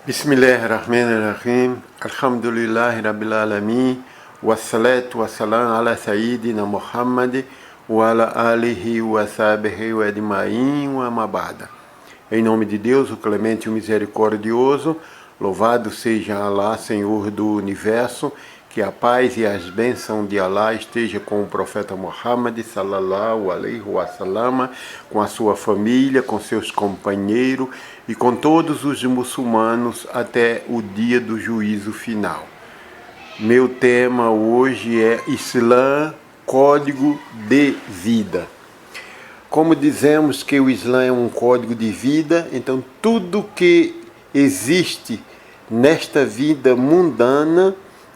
Bismillahirrahmanirrahim. Alhamdulillahi Rabbil Alamin. Wassalatu wassalam ala Sayyidina Muhammad wa ala alihi wa sahbihi wa ajma'in wa mabada. Em nome de Deus, o clemente e o misericordioso, louvado seja Allah, Senhor do Universo, que a paz e as bênçãos de Allah esteja com o profeta Muhammad sallallahu alaihi wasallam, com a sua família, com seus companheiros e com todos os muçulmanos até o dia do juízo final. Meu tema hoje é Islã, código de vida. Como dizemos que o Islã é um código de vida, então tudo que existe nesta vida mundana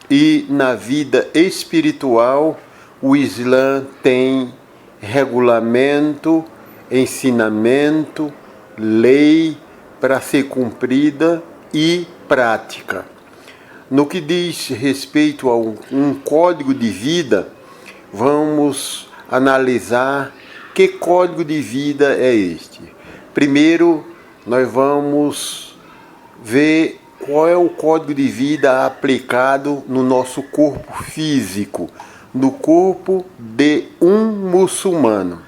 e na vida espiritual, o Islã tem regulamento, ensinamento, lei para ser cumprida e prática. No que diz respeito a um código de vida, vamos analisar que código de vida é este. Primeiro, nós vamos ver qual é o código de vida aplicado no nosso corpo físico, no corpo de um muçulmano.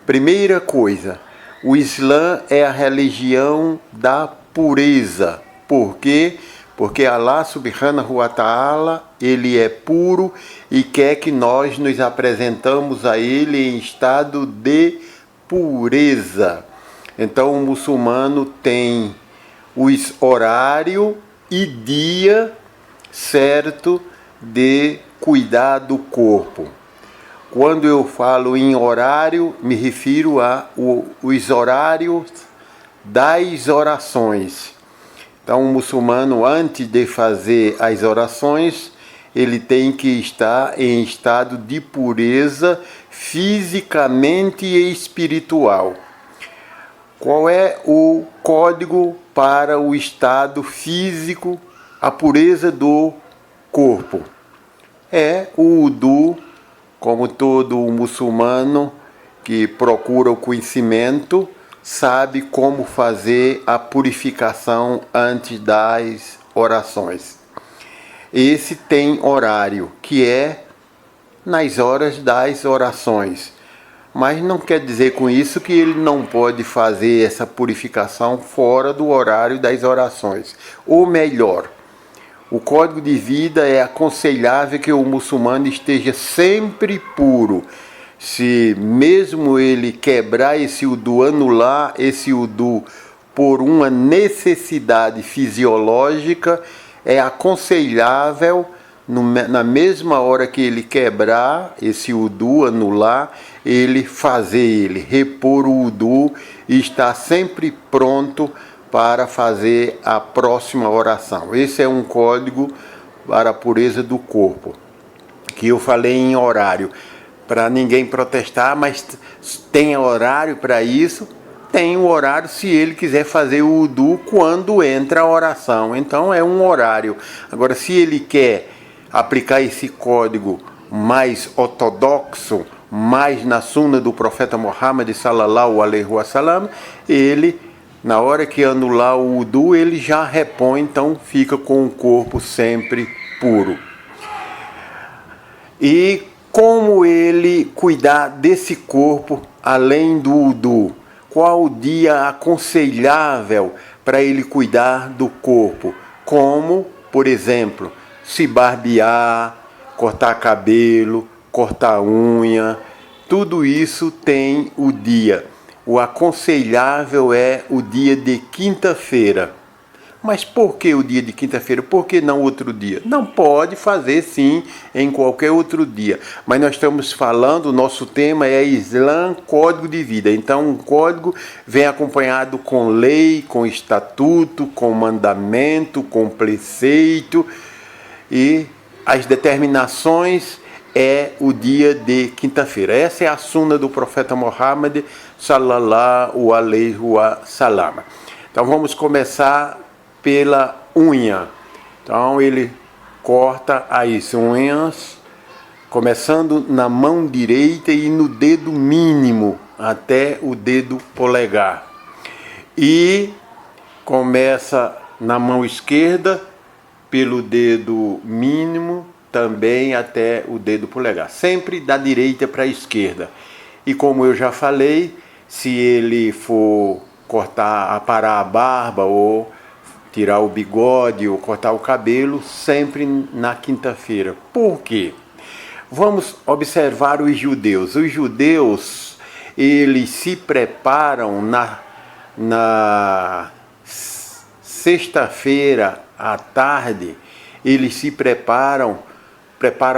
Primeira coisa, o Islã é a religião da pureza. Por quê? Porque Allah subhanahu wa ta'ala, ele é puro e quer que nós nos apresentamos a ele em estado de pureza. Então o muçulmano tem os horário e dia certo de cuidar do corpo. Quando eu falo em horário, me refiro os horários das orações. Então, o muçulmano, antes de fazer as orações, ele tem que estar em estado de pureza fisicamente e espiritual. Qual é o código para o estado físico, a pureza do corpo? É o wudu, como todo muçulmano que procura o conhecimento, sabe como fazer a purificação antes das orações. Esse tem horário, que é nas horas das orações. Mas não quer dizer com isso que ele não pode fazer essa purificação fora do horário das orações. Ou melhor, o código de vida é aconselhável que o muçulmano esteja sempre puro. Se mesmo ele quebrar esse wudu, anular esse wudu por uma necessidade fisiológica, é aconselhável na mesma hora que ele quebrar esse wudu, anular, ele repor o wudu e estar sempre pronto para fazer a próxima oração. Esse é um código para a pureza do corpo, que eu falei em horário, para ninguém protestar, mas tem horário para isso? Tem um horário se ele quiser fazer o wudu quando entra a oração, então é um horário. Agora, se ele quer aplicar esse código mais ortodoxo, mais na sunna do profeta Muhammad sallallahu alaihi wasallam, ele, na hora que anular o wudu, ele já repõe, então fica com o corpo sempre puro. E como ele cuidar desse corpo além do wudu? Qual o dia aconselhável para ele cuidar do corpo? Como, por exemplo, se barbear, cortar cabelo, cortar unha, tudo isso tem o dia. O aconselhável é o dia de quinta-feira. Mas por que o dia de quinta-feira? Por que não outro dia? Não, pode fazer sim em qualquer outro dia. Mas nós estamos falando, o nosso tema é Islã, código de vida. Então, um código vem acompanhado com lei, com estatuto, com mandamento, com preceito. E as determinações é o dia de quinta-feira. Essa é a sunna do profeta Muhammad sallallahu alaihi wasallam. Então vamos começar pela unha. Então ele corta as unhas, começando na mão direita e no dedo mínimo até o dedo polegar. E começa na mão esquerda, pelo dedo mínimo, também até o dedo polegar, sempre da direita para a esquerda. E como eu já falei, se ele for aparar a barba ou tirar o bigode ou cortar o cabelo, sempre na quinta-feira. Por quê? Vamos observar os judeus. Os judeus, eles se preparam na sexta-feira à tarde, eles se preparam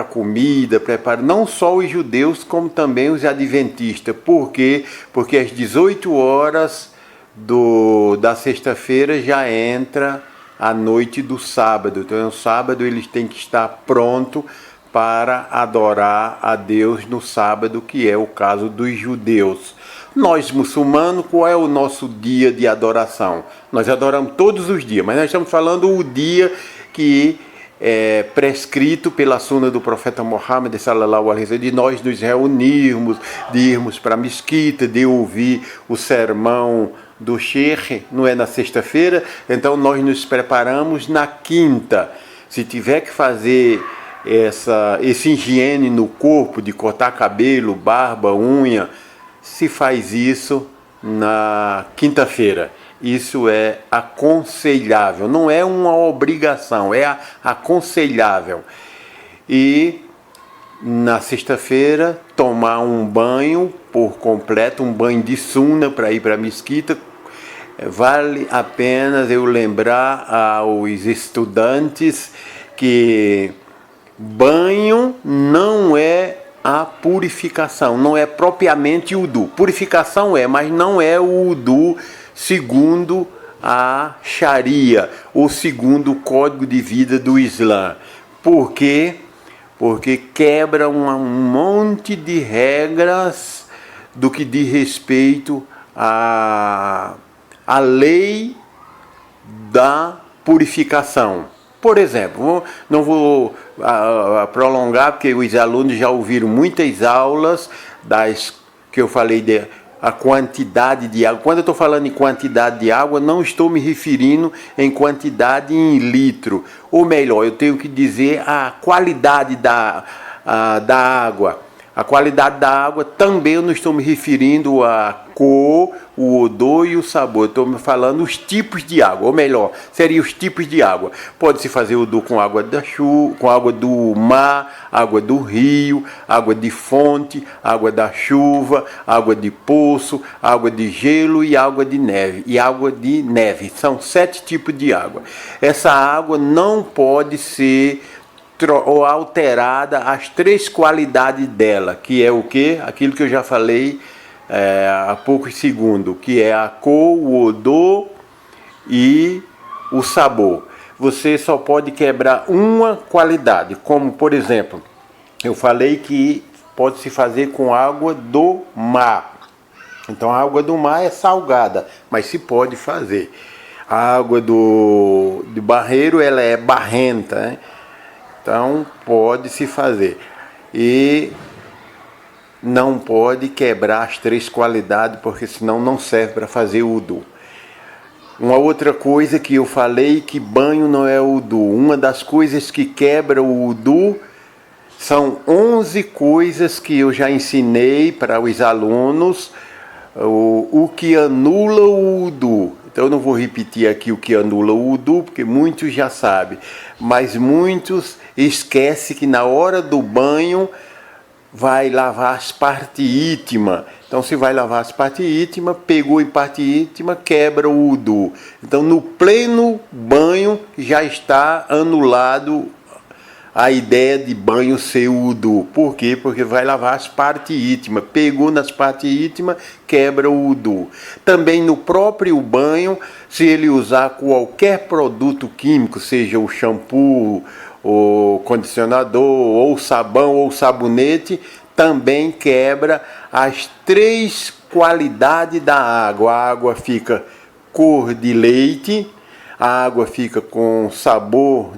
comida, não só os judeus, como também os adventistas. Por quê? Porque às 18 horas da sexta-feira já entra a noite do sábado. Então, no sábado eles têm que estar pronto para adorar a Deus no sábado, que é o caso dos judeus. Nós, muçulmanos, qual é o nosso dia de adoração? Nós adoramos todos os dias, mas nós estamos falando o dia que é prescrito pela suna do profeta Muhammad, sallallahu alaihi wasallam, de nós nos reunirmos, de irmos para a mesquita, de ouvir o sermão do Sheikh, não é na sexta-feira, então nós nos preparamos na quinta. Se tiver que fazer esse higiene no corpo, de cortar cabelo, barba, unha, se faz isso na quinta-feira. Isso é aconselhável, não é uma obrigação, é aconselhável. E na sexta-feira tomar um banho por completo, um banho de sunna para ir para a mesquita. Vale a pena eu lembrar aos estudantes que banho não é a purificação, não é propriamente o wudu. Purificação mas não é o wudu segundo a Sharia, ou segundo o código de vida do Islã. Por quê? Porque quebra um monte de regras do que diz respeito à lei da purificação. Por exemplo, não vou prolongar, porque os alunos já ouviram muitas aulas que eu falei a quantidade de água. Quando eu estou falando em quantidade de água, não estou me referindo em quantidade em litro. Ou melhor, eu tenho que dizer a qualidade da água. A qualidade da água também eu não estou me referindo a cor, o odor e o sabor. Estou me falando os tipos de água, ou melhor, seriam os tipos de água. Pode-se fazer odor com água da chuva, com água do mar, água do rio, água de fonte, água da chuva, água de poço, água de gelo e água de neve. E água de neve. São 7 tipos de água. Essa água não pode ser ou alterada as 3 qualidades dela, que é o quê? Aquilo que eu já falei há poucos segundos, que é a cor, o odor e o sabor. Você só pode quebrar uma qualidade, como por exemplo, eu falei que pode se fazer com água do mar. Então a água do mar é salgada, mas se pode fazer. A água do barreiro, ela é barrenta, né? Então pode se fazer. E não pode quebrar as 3 qualidades, porque senão não serve para fazer o wudu. Uma outra coisa que eu falei, que banho não é wudu. Uma das coisas que quebra o wudu são 11 coisas que eu já ensinei para os alunos, o que anula o wudu. Então eu não vou repetir aqui o que anula o wudu, porque muitos já sabem, mas muitos esquecem que na hora do banho vai lavar as partes íntimas. Então se vai lavar as partes íntimas, pegou em parte íntima, quebra o wudu. Então no pleno banho já está anulado a ideia de banho ser wudu. Por quê? Porque vai lavar as partes íntimas. Pegou nas partes íntimas, quebra o wudu. Também no próprio banho, se ele usar qualquer produto químico, seja o shampoo, o condicionador, ou sabão, ou sabonete, também quebra as 3 qualidades da água. A água fica cor de leite, a água fica com sabor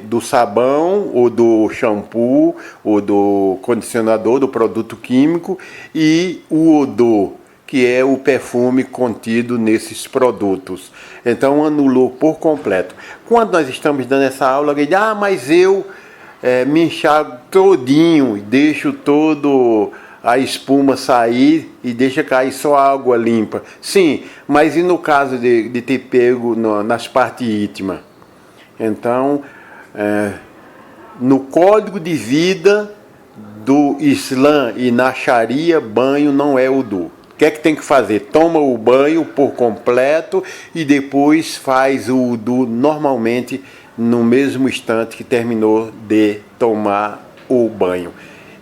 do sabão, ou do shampoo, ou do condicionador, do produto químico, e o odor, que é o perfume contido nesses produtos. Então anulou por completo. Quando nós estamos dando essa aula, alguém diz, mas eu me enxago todinho, deixo todo a espuma sair e deixa cair só a água limpa. Sim, mas e no caso de ter pego nas partes íntimas? Então, no código de vida do Islã e na Sharia, banho não é wudu. O que é que tem que fazer? Toma o banho por completo e depois faz o wudu normalmente no mesmo instante que terminou de tomar o banho.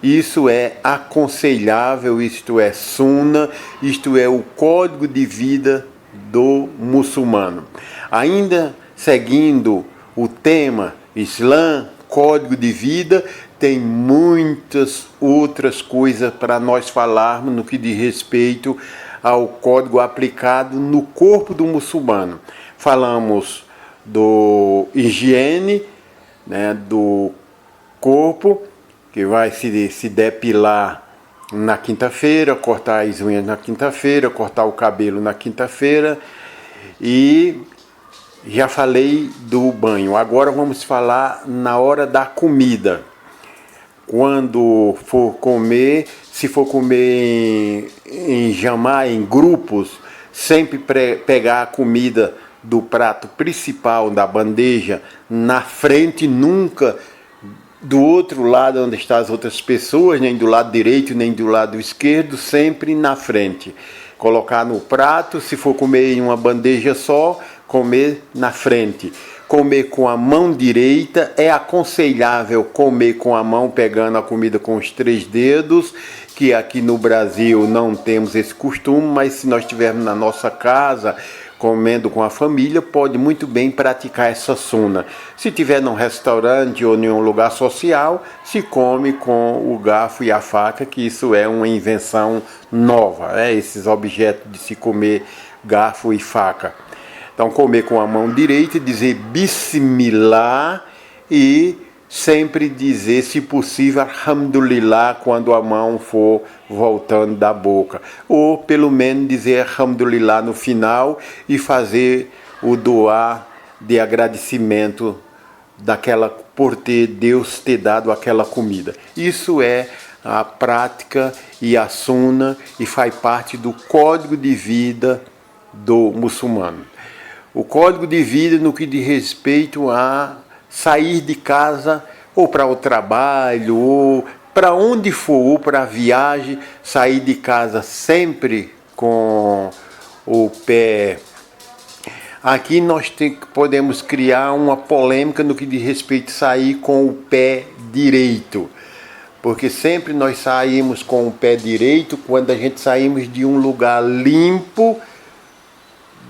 Isso é aconselhável, isto é sunna, isto é o código de vida do muçulmano. Ainda seguindo o tema Islã, código de vida, tem muitas outras coisas para nós falarmos no que diz respeito ao código aplicado no corpo do muçulmano. Falamos do higiene, né, do corpo, que vai se depilar na quinta-feira, cortar as unhas na quinta-feira, cortar o cabelo na quinta-feira, e já falei do banho. Agora vamos falar na hora da comida. Quando for comer, se for comer em jamá, em grupos, sempre pegar a comida do prato principal, da bandeja, na frente, nunca do outro lado onde estão as outras pessoas, nem do lado direito, nem do lado esquerdo, sempre na frente. Colocar no prato, se for comer em uma bandeja só, comer na frente. Comer com a mão direita, é aconselhável comer com a mão, pegando a comida com os 3 dedos, que aqui no Brasil não temos esse costume, mas se nós estivermos na nossa casa, comendo com a família, pode muito bem praticar essa sunna. Se tiver num restaurante ou em um lugar social, se come com o garfo e a faca, que isso é uma invenção nova, esses objetos de se comer garfo e faca. Então, comer com a mão direita, dizer Bismillah e sempre dizer, se possível, Alhamdulillah, quando a mão for voltando da boca. Ou, pelo menos, dizer Alhamdulillah no final e fazer o doar de agradecimento por Deus ter dado aquela comida. Isso é a prática e a sunna e faz parte do código de vida do muçulmano. O código de vida no que diz respeito a sair de casa ou para o trabalho ou para onde for, ou para a viagem, sair de casa sempre com o pé. Aqui nós podemos criar uma polêmica no que diz respeito a sair com o pé direito, porque sempre nós saímos com o pé direito quando a gente saímos de um lugar limpo,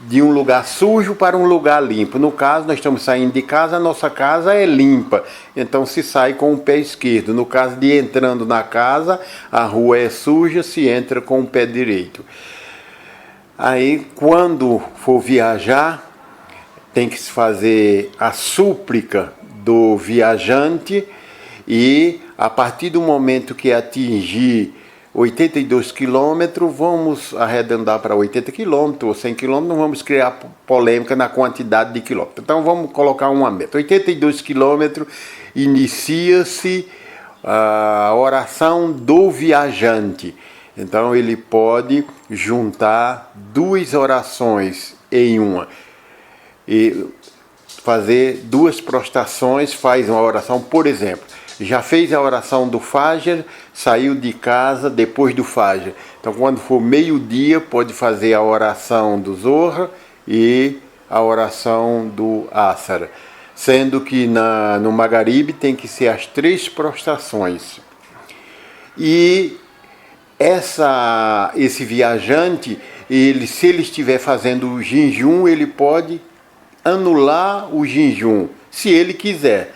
de um lugar sujo para um lugar limpo. No caso, nós estamos saindo de casa, a nossa casa é limpa, então se sai com o pé esquerdo. No caso de entrando na casa, a rua é suja, se entra com o pé direito. Aí, quando for viajar, tem que se fazer a súplica do viajante e, a partir do momento que atingir 82 quilômetros, vamos arredondar para 80 quilômetros ou 100 quilômetros, não vamos criar polêmica na quantidade de quilômetros. Então vamos colocar uma meta. 82 quilômetros, inicia-se a oração do viajante. Então ele pode juntar 2 orações em uma. E fazer 2 prostrações, faz uma oração, por exemplo. Já fez a oração do Fajr, saiu de casa depois do Fajr. Então, quando for meio-dia, pode fazer a oração do Zohar e a oração do Asr. Sendo que no Magharib tem que ser as 3 prostrações. E esse viajante, se ele estiver fazendo o jejum, ele pode anular o jejum, se ele quiser.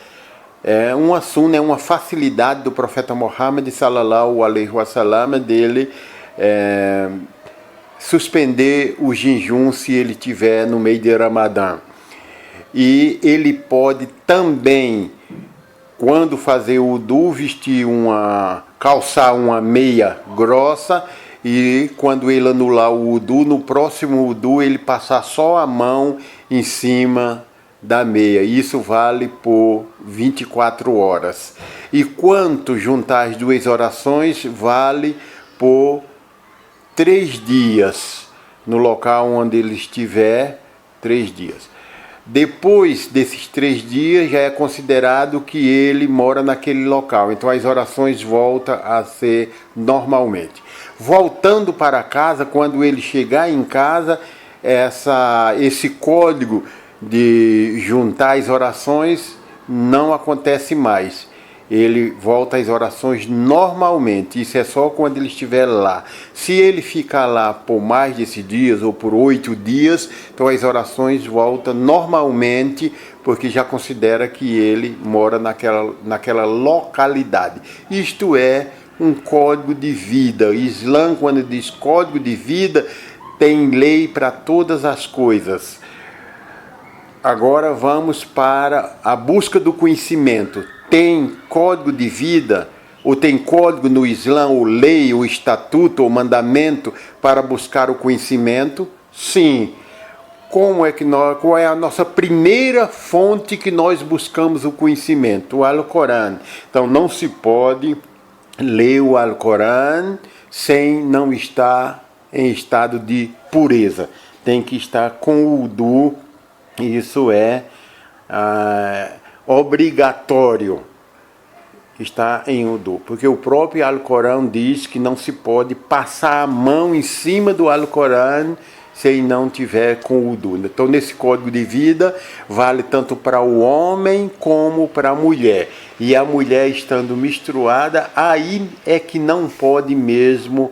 É uma sunna, é uma facilidade do profeta Muhammad sallallahu alaihi wasallam dele suspender o jejum se ele estiver no meio de Ramadã. E ele pode também, quando fazer o wudu, calçar uma meia grossa e quando ele anular o wudu, no próximo wudu ele passar só a mão em cima da meia. Isso vale por 24 horas. E quanto juntar as duas orações, vale por 3 dias, no local onde ele estiver, 3 dias. Depois desses 3 dias, já é considerado que ele mora naquele local. Então as orações voltam a ser normalmente. Voltando para casa, quando ele chegar em casa, esse código de juntar as orações não acontece mais. Ele volta às orações normalmente. Isso é só quando ele estiver lá. Se ele ficar lá por mais desses dias ou por 8 dias, então as orações voltam normalmente, porque já considera que ele mora naquela localidade. Isto é um código de vida. O Islã, quando diz código de vida, tem lei para todas as coisas. Agora vamos para a busca do conhecimento. Tem código de vida, ou tem código no Islã, ou lei, ou estatuto, ou mandamento para buscar o conhecimento? Sim. Qual é a nossa primeira fonte que nós buscamos o conhecimento? O Alcorão. Então não se pode ler o Alcorão sem não estar em estado de pureza. Tem que estar com o wudu. Isso é obrigatório, está em wudu, porque o próprio Alcorão diz que não se pode passar a mão em cima do Alcorão se não tiver com wudu. Então nesse código de vida vale tanto para o homem como para a mulher, e a mulher estando menstruada, aí é que não pode mesmo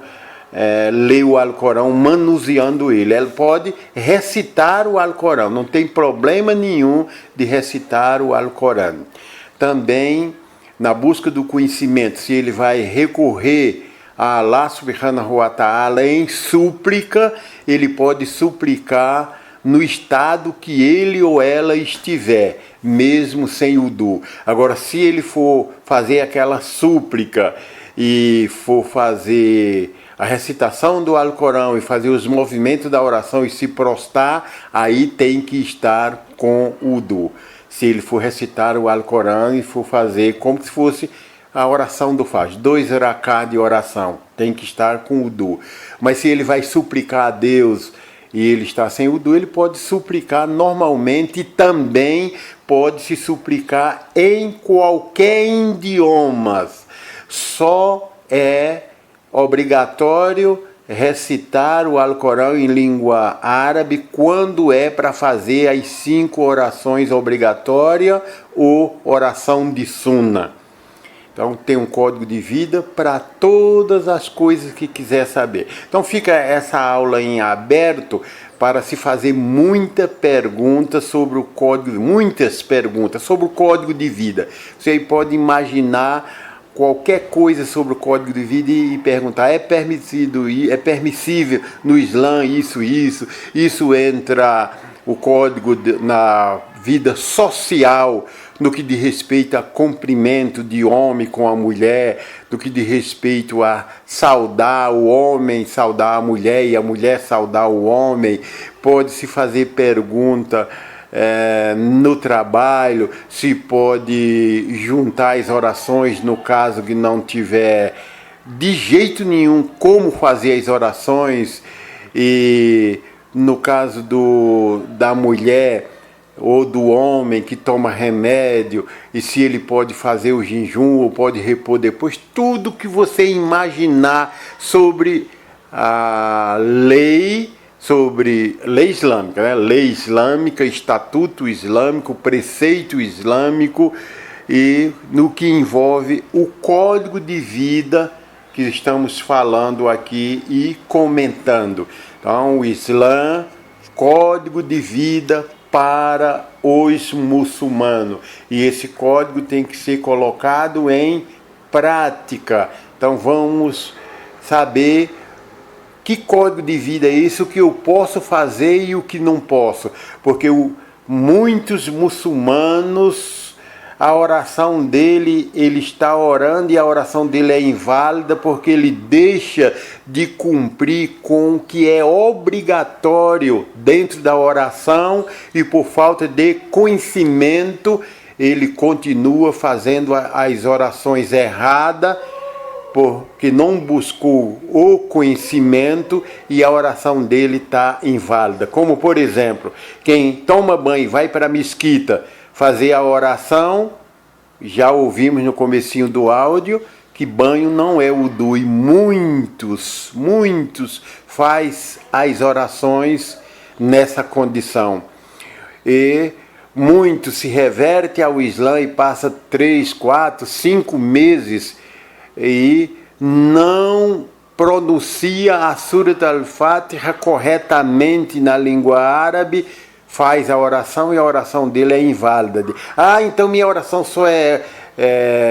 ler o Alcorão manuseando ele. Ela pode recitar o Alcorão, não tem problema nenhum de recitar o Alcorão. Também, na busca do conhecimento, se ele vai recorrer a Allah subhanahu wa ta'ala em súplica, ele pode suplicar no estado que ele ou ela estiver, mesmo sem wudu. Agora, se ele for fazer aquela súplica e for fazer a recitação do Alcorão e fazer os movimentos da oração e se prostrar, aí tem que estar com wudu. Se ele for recitar o Alcorão e for fazer como se fosse a oração do Fajr, 2 raká de oração, tem que estar com wudu. Mas se ele vai suplicar a Deus e ele está sem wudu, ele pode suplicar normalmente, e também pode se suplicar em qualquer idioma. Só é obrigatório recitar o Alcorão em língua árabe quando é para fazer as 5 orações obrigatórias ou oração de Sunna. Então tem um código de vida para todas as coisas que quiser saber. Então fica essa aula em aberto para se fazer muitas perguntas sobre o código de vida. Você pode imaginar qualquer coisa sobre o código de vida e perguntar: é permissível no Islã isso entra o código na vida social, no que diz respeito a cumprimento de homem com a mulher, no que diz respeito a saudar o homem, saudar a mulher e a mulher saudar o homem. Pode-se fazer pergunta no trabalho, se pode juntar as orações no caso que não tiver de jeito nenhum como fazer as orações, e no caso da mulher ou do homem que toma remédio, e se ele pode fazer o jejum ou pode repor depois. Tudo que você imaginar sobre a lei, sobre lei islâmica, né? Lei islâmica, estatuto islâmico, preceito islâmico, e no que envolve o código de vida que estamos falando aqui e comentando. Então, o Islã, código de vida para os muçulmanos, e esse código tem que ser colocado em prática. Então vamos saber que código de vida é esse, o que eu posso fazer e o que não posso, porque muitos muçulmanos a oração dele, ele está orando e a oração dele é inválida porque ele deixa de cumprir com o que é obrigatório dentro da oração e por falta de conhecimento ele continua fazendo as orações erradas porque não buscou o conhecimento e a oração dele está inválida. Como, por exemplo, quem toma banho e vai para a mesquita fazer a oração, já ouvimos no comecinho do áudio que banho não é wudu e muitos faz as orações nessa condição. E muitos se reverte ao Islã e passa 3, 4, 5 meses e não pronuncia a Surat al-Fatiha corretamente na língua árabe, faz a oração e a oração dele é inválida. Então minha oração só é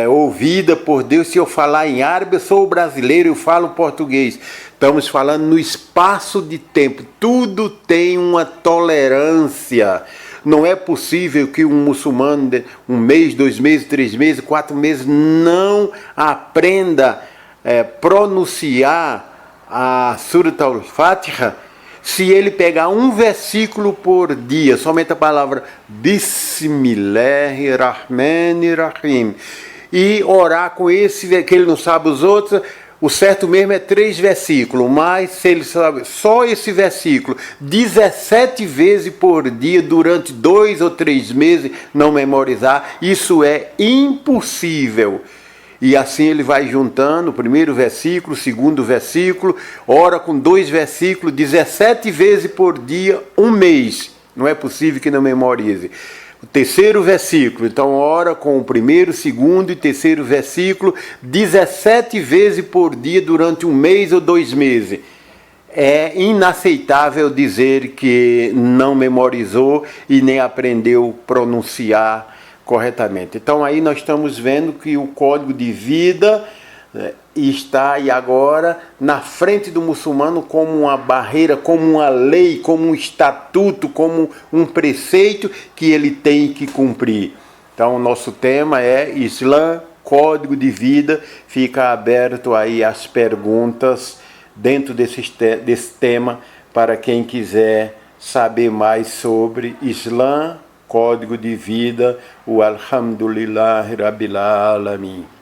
ouvida por Deus se eu falar em árabe. Eu sou brasileiro, eu falo português. Estamos falando no espaço de tempo. Tudo tem uma tolerância. Não é possível que um muçulmano, 1 mês, 2 meses, 3 meses, 4 meses, não aprenda pronunciar a Surat al-Fatiha se ele pegar um versículo por dia, somente a palavra Bismillahirrahmanirrahim, e orar com esse, que ele não sabe os outros. O certo mesmo é 3 versículos, mas se ele sabe só esse versículo 17 vezes por dia durante 2 ou 3 meses, não memorizar, isso é impossível. E assim ele vai juntando o primeiro versículo, o segundo versículo, ora com 2 versículos, 17 vezes por dia, 1 mês. Não é possível que não memorize. O terceiro versículo, então ora com o primeiro, segundo e terceiro versículo 17 vezes por dia durante 1 mês ou 2 meses. É inaceitável dizer que não memorizou e nem aprendeu a pronunciar corretamente. Então aí nós estamos vendo que o código de vida está aí agora na frente do muçulmano como uma barreira, como uma lei, como um estatuto, como um preceito que ele tem que cumprir. Então o nosso tema é Islã, código de vida. Fica aberto aí as perguntas dentro desse tema para quem quiser saber mais sobre Islã, código de vida, o Alhamdulillahi Rabbil Alamin.